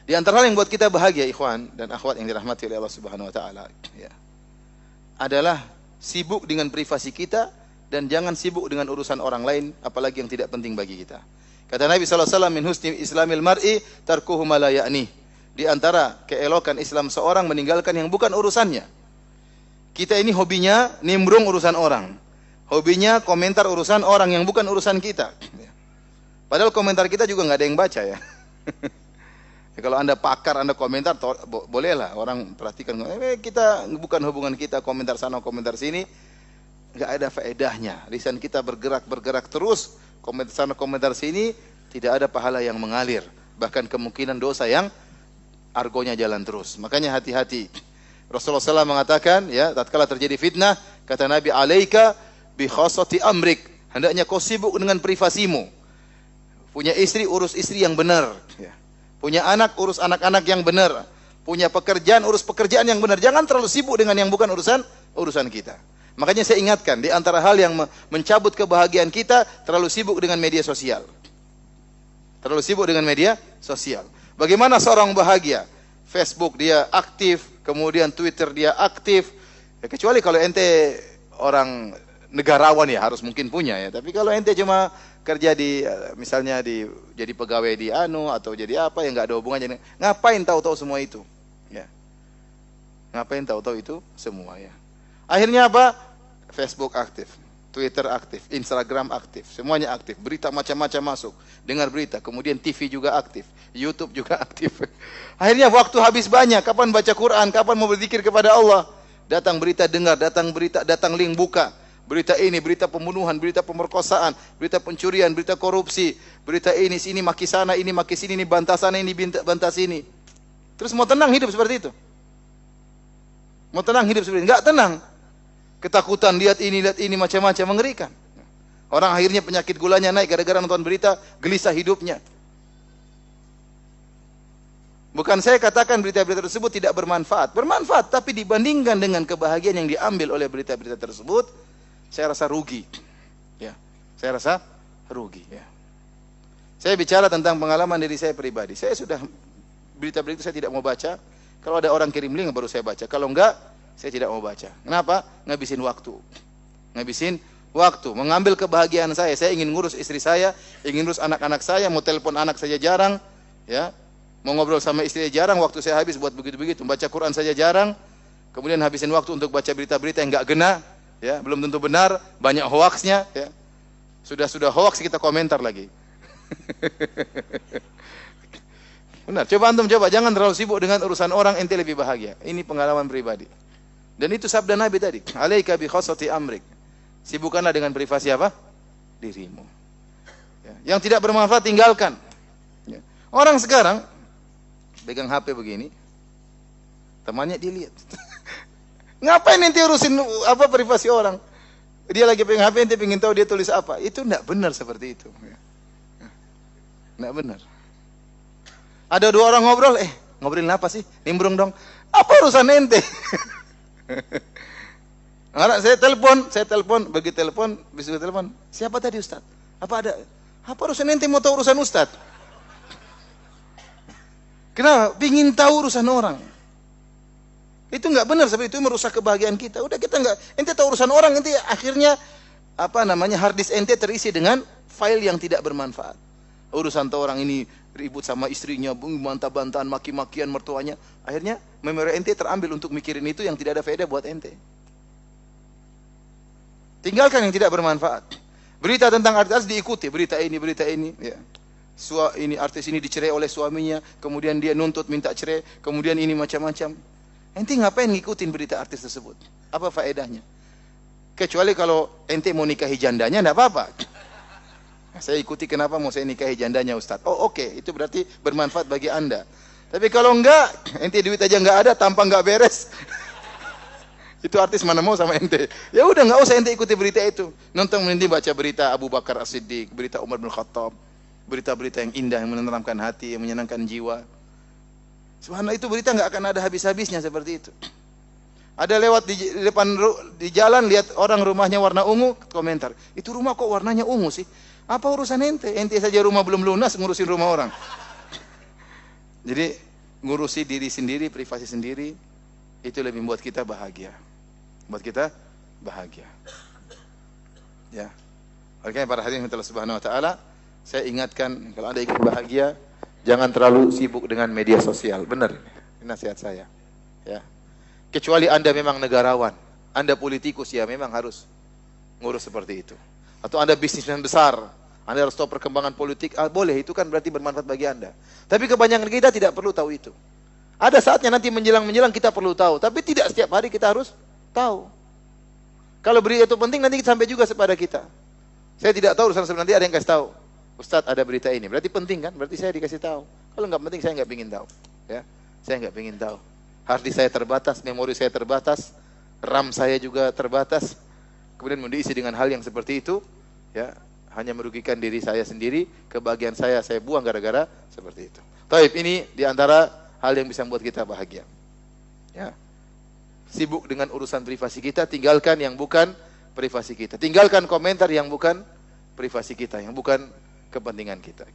Di antara hal yang buat kita bahagia, ikhwan dan akhwat yang dirahmati oleh Allah Subhanahu wa taala, ya, adalah sibuk dengan privasi kita dan jangan sibuk dengan urusan orang lain, apalagi yang tidak penting bagi kita. Kata Nabi sallallahu alaihi wasallam, min husni islamil mar'i tarkuhu ma la ya'ni. Di antara keelokan Islam seorang meninggalkan yang bukan urusannya. Kita ini hobinya nimbrung urusan orang. Hobinya komentar urusan orang yang bukan urusan kita. Padahal komentar kita juga nggak ada yang baca ya. Ya, kalau Anda pakar, Anda komentar, bolehlah orang perhatikan. Kita bukan hubungan kita, komentar sana, komentar sini, nggak ada faedahnya. Lisan kita bergerak terus, komentar sana, komentar sini, tidak ada pahala yang mengalir. Bahkan kemungkinan dosa yang argonya jalan terus. Makanya hati-hati. Rasulullah SAW mengatakan, ya, tatkala terjadi fitnah, kata Nabi, alaika bi khasati amrik. Hendaknya kau sibuk dengan privasimu. Punya istri, urus istri yang benar. Ya. Punya anak, urus anak-anak yang benar. Punya pekerjaan, urus pekerjaan yang benar. Jangan terlalu sibuk dengan yang bukan urusan kita. Makanya saya ingatkan, di antara hal yang mencabut kebahagiaan kita, terlalu sibuk dengan media sosial. Terlalu sibuk dengan media sosial. Bagaimana seorang bahagia? Facebook dia aktif, kemudian Twitter dia aktif. Ya, kecuali kalau ente orang negarawan ya harus mungkin punya ya. Tapi kalau ente cuma kerja di misalnya jadi pegawai di atau jadi apa yang nggak ada hubungannya, ngapain tahu-tahu semua itu? Ya. Ngapain tahu-tahu itu semua ya. Akhirnya apa? Facebook aktif, Twitter aktif, Instagram aktif, semuanya aktif. Berita macam-macam masuk, dengar berita, kemudian TV juga aktif, YouTube juga aktif. Akhirnya waktu habis banyak. Kapan baca Quran? Kapan mau berzikir kepada Allah? Datang berita dengar, datang link buka. Berita ini, berita pembunuhan, berita pemerkosaan, berita pencurian, berita korupsi, berita ini, sini maki sana, ini maki sini, ini bantah sana, ini bantah sini. Terus mau tenang hidup seperti itu? Mau tenang hidup seperti itu? Enggak tenang. Ketakutan, lihat ini macam-macam, mengerikan. Orang akhirnya penyakit gulanya naik gara-gara nonton berita, gelisah hidupnya. Bukan saya katakan berita-berita tersebut tidak bermanfaat. Bermanfaat, tapi dibandingkan dengan kebahagiaan yang diambil oleh berita-berita tersebut, saya rasa rugi. Ya, saya rasa rugi. Ya. Saya bicara tentang pengalaman diri saya pribadi. Saya sudah berita-berita saya tidak mau baca. Kalau ada orang kirim link baru saya baca. Kalau enggak, saya tidak mau baca. Kenapa? Ngabisin waktu. Ngabisin waktu. Mengambil kebahagiaan saya. Saya ingin ngurus istri saya, ingin ngurus anak-anak saya, mau telepon anak saja jarang. Ya. Mau ngobrol sama istri jarang, waktu saya habis buat begitu-begitu. Baca Quran saja jarang. Kemudian habisin waktu untuk baca berita-berita yang enggak gena. Ya, belum tentu benar, banyak hoaxnya. Ya. Sudah hoax kita komentar lagi. Benar, coba antum jangan terlalu sibuk dengan urusan orang, ente lebih bahagia. Ini pengalaman pribadi. Dan itu sabda Nabi tadi, alaika bi khasati amrik. Sibukkanlah dengan privasi apa? Dirimu. Ya. Yang tidak bermanfaat tinggalkan. Ya. Orang sekarang pegang HP begini, temannya dilihat. Ngapain ente urusin apa privasi orang? Dia lagi pegang HP, ente pengen tahu dia tulis apa. Itu enggak benar seperti itu. Enggak benar. Ada dua orang ngobrol, ngobrolin apa sih? Nimbrung dong. Apa urusan ente? Saya telepon, bagi telepon, bisa telepon. Siapa tadi Ustaz? Apa urusan ente mau tahu urusan Ustaz? Kenapa? Pingin tahu urusan orang. Itu enggak benar, seperti itu merusak kebahagiaan kita. Udah kita enggak, ente tahu urusan orang, ente akhirnya hard disk ente terisi dengan file yang tidak bermanfaat. Urusan tahu orang ini ribut sama istrinya, bantah-bantahan, maki-makian mertuanya. Akhirnya memori ente terambil untuk mikirin itu yang tidak ada faedah buat ente. Tinggalkan yang tidak bermanfaat. Berita tentang artis diikuti, berita ini, ya. Ini artis ini dicerai oleh suaminya, kemudian dia nuntut minta cerai, kemudian ini macam-macam. Ente ngapain ngikutin berita artis tersebut? Apa faedahnya? Kecuali kalau ente mau nikahi jandanya, enggak apa-apa. Saya ikuti kenapa mau saya nikahi jandanya Ustaz. Oh oke, itu berarti bermanfaat bagi Anda. Tapi kalau enggak, ente duit aja enggak ada, tampang enggak beres. Itu artis mana mau sama ente. Ya udah enggak usah ente ikuti berita itu. Nonton nanti baca berita Abu Bakar As-Siddiq, berita Umar bin Khattab, berita-berita yang indah yang menenteramkan hati, yang menyenangkan jiwa. Subhanallah, itu berita enggak akan ada habis-habisnya seperti itu. Ada lewat di jalan lihat orang rumahnya warna ungu, komentar. Itu rumah kok warnanya ungu sih? Apa urusan ente? Ente saja rumah belum lunas ngurusin rumah orang. Jadi ngurusi diri sendiri, privasi sendiri, itu lebih membuat kita bahagia. Membuat kita bahagia. Ya. Oleh para hadirin Allah Subhanahu wa taala, saya ingatkan kalau Anda ingin bahagia, jangan terlalu sibuk dengan media sosial. Benar ini nasihat saya. Ya. Kecuali Anda memang negarawan, Anda politikus, ya memang harus ngurus seperti itu. Atau Anda bisnismen besar, Anda harus tahu perkembangan politik, boleh, itu kan berarti bermanfaat bagi Anda. Tapi kebanyakan kita tidak perlu tahu itu. Ada saatnya nanti menjelang-menjelang kita perlu tahu, tapi tidak setiap hari kita harus tahu. Kalau berita itu penting, nanti sampai juga kepada kita. Saya tidak tahu, urusan nanti ada yang kasih tahu. Ustadz, ada berita ini, berarti penting kan? Berarti saya dikasih tahu. Kalau nggak penting, saya nggak ingin tahu. Ya, saya nggak ingin tahu. Hard disk saya terbatas, memori saya terbatas, RAM saya juga terbatas. Kemudian diisi dengan hal yang seperti itu, ya, hanya merugikan diri saya sendiri, kebahagiaan saya buang gara-gara seperti itu. Taib, ini diantara hal yang bisa membuat kita bahagia. Ya. Sibuk dengan urusan privasi kita, tinggalkan yang bukan privasi kita. Tinggalkan komentar yang bukan privasi kita, yang bukan kepentingan kita.